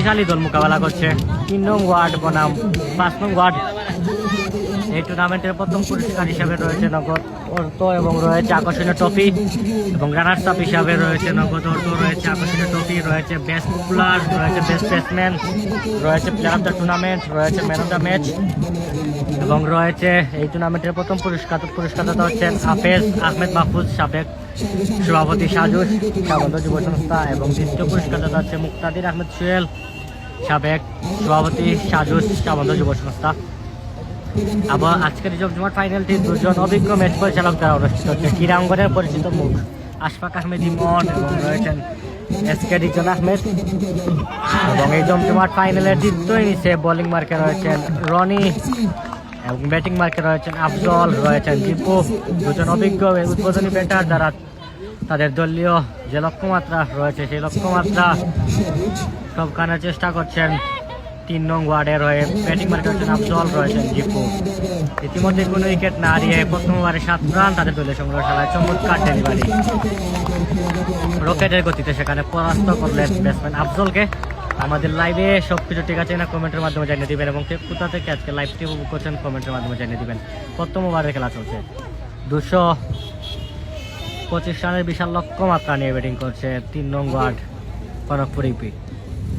শক্তিশালী দল মোকাবেলা করছে। 3 নং ওয়ার্ড বনাম 5 নং ওয়ার্ড। এই টুর্নামেন্টের প্রথম পুরস্কার হিসাবে রয়েছে নগদ অর্থ এবং রয়েছে আকর্ষণীয় ট্রফি, এবং রানার্স আপ হিসাবে রয়েছে নগদ অর্থ, রয়েছে আকর্ষণীয় ট্রফি, রয়েছে বেস্ট পপুলার, রয়েছে বেস্ট ব্যাটসম্যান, রয়েছে প্লেয়ার অফ দ্য টুর্নামেন্ট, রয়েছে ম্যান অফ দ্য ম্যাচ, এবং রয়েছে এই টুর্নামেন্টের প্রথম পুরস্কারদাতা হচ্ছেন হাফেজ আহমেদ মাহফুজ, সাবেক সভাপতি সাজুস সাবন্ধ যুব সংস্থা, এবং দ্বিতীয় পুরস্কারদাতা হচ্ছে মুক্তাদির আহমেদ সোহেল, সাবেক সভাপতি সাজুস সাবন্ধ যুব সংস্থা। আবার আজকের জমজমাট ফাইনালটি দুজন অভিজ্ঞ ম্যাচ পরিচালক দ্বারা অনুষ্ঠিত হচ্ছে। ক্রীড়াঙ্গনের পরিচিত মুখ আশফাক আহমেদ ইমন এবং রয়েছেন এসকে রিজন আহমেদ, এবং এই জমজমাট ফাইনালের দ্বিতীয় ইনিংসে বোলিং মার্কে রয়েছেন রনি এবং ব্যাটিং মার্কে রয়েছেন আফজল, রয়েছেন জিপু, দুজন অভিজ্ঞ উদ্বোধনী ব্যাটার দ্বারা তাদের দলীয় যে লক্ষ্যমাত্রা রয়েছে সেই লক্ষ্যমাত্রা সবখানে চেষ্টা করছেন। 3 নং ওয়ার্ডের হয়ে ব্যাটিং মার্কে রয়েছেন আফজল, রয়েছেন জিপু। ইতিমধ্যে কোনো উইকেট না হারিয়ে প্রথম ওভারে 7 রান তাদের দলীয় সংগ্রহশালায় চমৎকার ডেলিভারি, রকেটের গতিতে সেখানে পরাস্ত করলেন ব্যাটসম্যান আফজলকে। আমাদের লাইভে সবকিছু ঠিক আছে না কমেন্টের মাধ্যমে জানিয়ে দিবেন, এবং কোথা থেকে আজকে লাইভটি উপভোগ করছেন কমেন্টের মাধ্যমে জানিয়ে দিবেন। প্রথম ওভারে খেলা চলছে, 225 রানের বিশাল লক্ষ্যমাত্রা নিয়ে ব্যাটিং করছে 3 নং ওয়ার্ড কনকপুর ইউপি।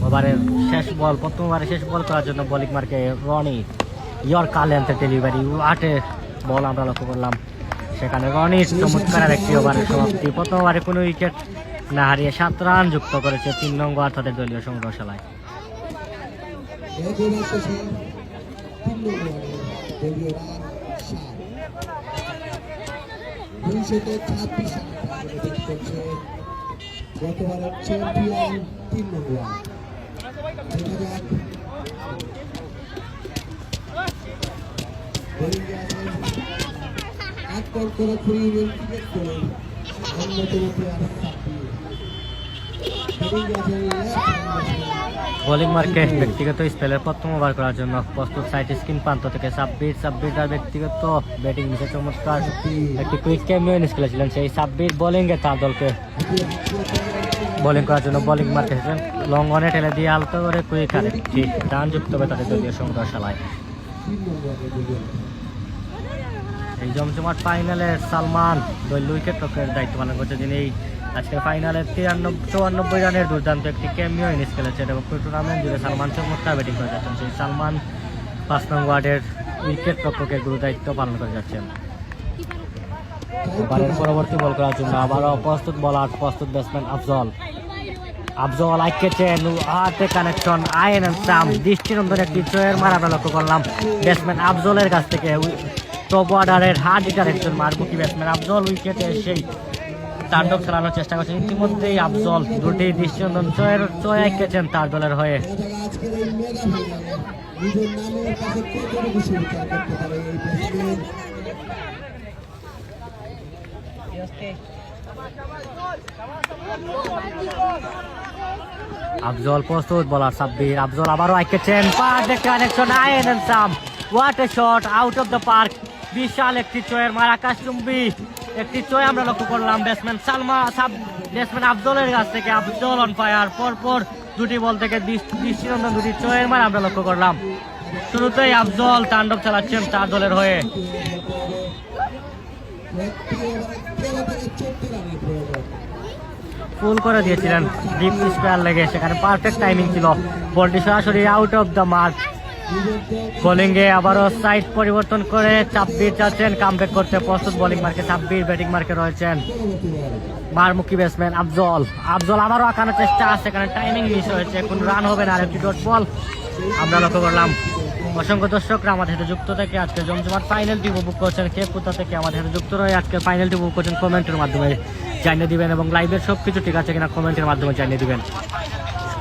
ওভারের শেষ বল, প্রথম ওভারে শেষ বল করার জন্য বোলিং মার্কে রনি ইয়র্কার লেন্থের ডেলিভারি, আটে বল আমরা লক্ষ্য করলাম। সেখানে রনির চমৎকার একটি ওভারের সমাপ্তি। প্রথম ওভারে কোনো উইকেট না হারিয়ে 7 রান যুক্ত করেছে 3 নং ওয়ার্ড তাদের দলীয় সংগ্রহশালায়। গতবারের চ্যাম্পিয়ন 3 নং ওয়ার্ড। বোলিং মার্কে ব্যক্তিগত স্পেলের প্রথম ওভার করার জন্য প্রস্তুত সাইড স্ক্রিন প্রান্ত থেকে সাব্বির তার ব্যক্তিগত ব্যাটিং নিচে চমৎকার একটি কুইক ক্যামিও ইনিংস খেলেছিলেন। সেই সাব্বির বোলিংয়ে তার দলকে বোলিং করার জন্য বোলিং মার্কে এসেছেন। লং অনে ঠেলে দিয়ে আলতো করে কুইক আরেকটি রান যুক্ত হবে তাদের দলীয় সংগ্রহশালায়। এই জমজমাট ফাইনালে সালমান দলীয় উইকেট রক্ষকের দায়িত্ব পালন করছে, যিনি আজকের ফাইনালে 94 রানের দুর্দান্ত একটি ক্যামিও ইনিংস খেলেছেন, এবং টুর্নামেন্ট জুড়ে সালমান চমৎকার ব্যাটিং করে যাচ্ছেন। সেই সালমান 5 নং ওয়ার্ডের উইকেট রক্ষকের গুরু দায়িত্ব পালন করে যাচ্ছেন। এবারের পরবর্তী বল করার জন্য আবারও প্রস্তুত বলার প্রস্তুত ব্যাটসম্যান আফজল আইকেছেন, হাতে কানেকশন আইন সাম দৃষ্টিনন্দন একটি জয়ের মার আমরা লক্ষ্য করলাম ব্যাটসম্যান আফজলের কাছ থেকে। টপ অর্ডারের হার্ড হিটার একজন মারমুখী ব্যাটসম্যান আফজল উইকেটে এসেই তাণ্ডব চালানোর চেষ্টা করছেন। ইতিমধ্যেই আফজল দুটি দৃষ্টিনন্দন জয় এঁকেছেন তার দলের হয়ে। আফজল প্রস্তুত বলার সাব্বির, আফজল আবারও আঁকেছেন, connection awesome, what a shot out of the park. বিশাল একটি চয়ের মার, আকাশচুম্বী একটি চয় আমরা লক্ষ্য করলাম ব্যাটসম্যান আফজলের কাছ থেকে। আফজল অন ফায়ার, পরপর দুটি বল থেকে দৃষ্টিনন্দন দুটি চয়ের মার আমরা লক্ষ্য করলাম। শুরুতেই আফজল তাণ্ডব চালাচ্ছেন তার দলের হয়ে। ফুল করে দিয়েছিলেন ডিপ স্কোয়ার লেগে, সেখানে পারফেক্ট টাইমিং ছিল, বলটি সরাসরি আউট অফ দ্য মার্ক। বোলিংয়ে আবারও সাইড পরিবর্তন করে সাব্বির যাচ্ছেন কামব্যাক করতে। প্রস্তুত বোলিং মার্কে সাব্বির, ব্যাটিং মার্কে রয়েছেন মারমুখী ব্যাটসম্যান আফজল আবারও আঁকানোর চেষ্টা, সেখানে টাইমিং মিস হয়েছে, কোন রান হবে না, আরেকটি ডট বল আমরা লক্ষ্য করলাম। অসংখ্য দর্শকরা আমাদের সাথে যুক্ত থেকে আজকে জমজমাট ফাইনালটি উপভোগ করছেন। কে কোথা থেকে আমাদের সাথে যুক্ত রয়ে আজকে ফাইনালটি উপভোগ করছেন কমেন্টের মাধ্যমে জানিয়ে দিবেন, এবং লাইভের সব কিছু ঠিক আছে কিনা কমেন্টের মাধ্যমে জানিয়ে দিবেন।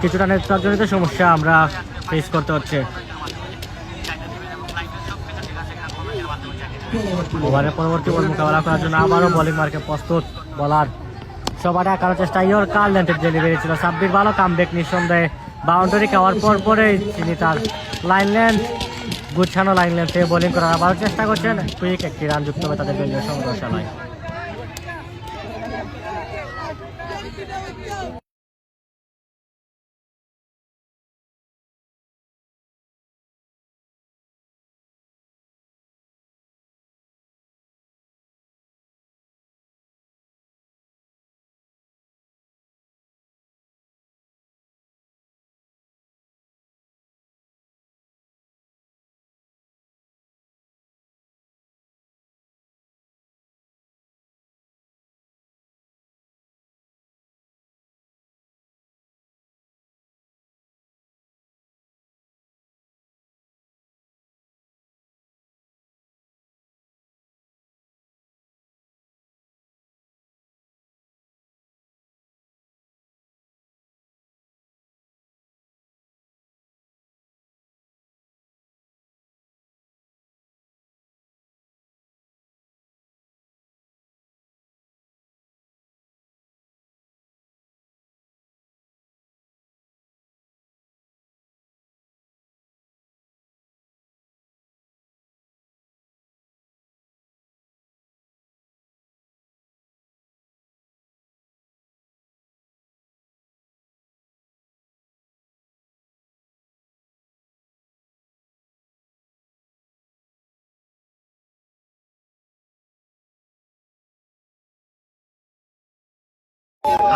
কিছুটা নেটওয়ার্কজনিত সমস্যা আমরা ফেস করতে হচ্ছে। ওভারের পরবর্তী বল মোকাবেলা করার জন্য আবারও বোলিং মার্কে প্রস্তুত বলার সবার আঁকানোর চেষ্টা, ইয়র্কার লেন্থের ডেলিভারি ছিল। সাব্বির ভালো কামব্যাক, নিঃসন্দেহে বাউন্ডারি খাওয়ার পরেই তিনি তার লাইন লেন্থ গুছানো লাইন লেন্থে বোলিং করার আবারও চেষ্টা করছেন। কুইক একটি রান যুক্ত হবে তাদের দলীয় সংগ্রহশালায়।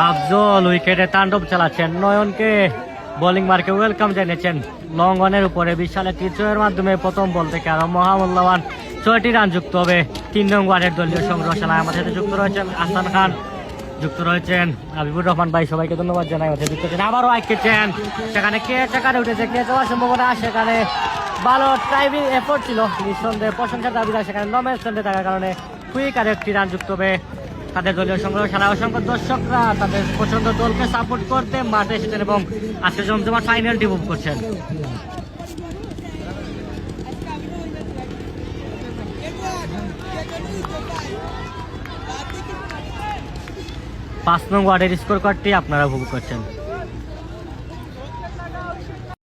আফজল উইকেটে তাণ্ডব চালাচ্ছেন, নয়নকে বোলিং মার্কে ওয়েলকাম জানিয়েছেন। লং অনের উপরে বিশাল একটি জয়ের মাধ্যমে প্রথম বল থেকে আরো মহামূল্যবান 6টি রান যুক্ত হবে 3 নং ওয়ার্ডের দলীয় সংগ্রহশালায়। আমাদের সাথে যুক্ত রয়েছেন আহসান খান, যুক্ত রয়েছেন হাবিবুর রহমান ভাই, সবাইকে ধন্যবাদ জানাই। আমাদের যুক্ত হচ্ছেন আবারও আইকেছেন, সেখানে কে চাকারে উঠেছে, কে যাওয়ার সম্ভাবনা, সেখানে ভালো ড্রাইভিং এফোর্ট ছিল, নিঃসন্দেহে প্রশংসার দাবিদার। সেখানে নমের সন্দেহ থাকার কারণে কুইক আর একটি রান যুক্ত হবে তাদের দলীয় সংগ্রহশালায়। অসংখ্য দর্শকরা তাদের পছন্দ দলকে সাপোর্ট করতে মাঠে এসেছেন এবং আজকে জমজমাট ফাইনালটি উপভোগ করছেন। পাঁচ নং ওয়ার্ডের স্কোর কার্ডটি আপনারা উপভোগ করছেন।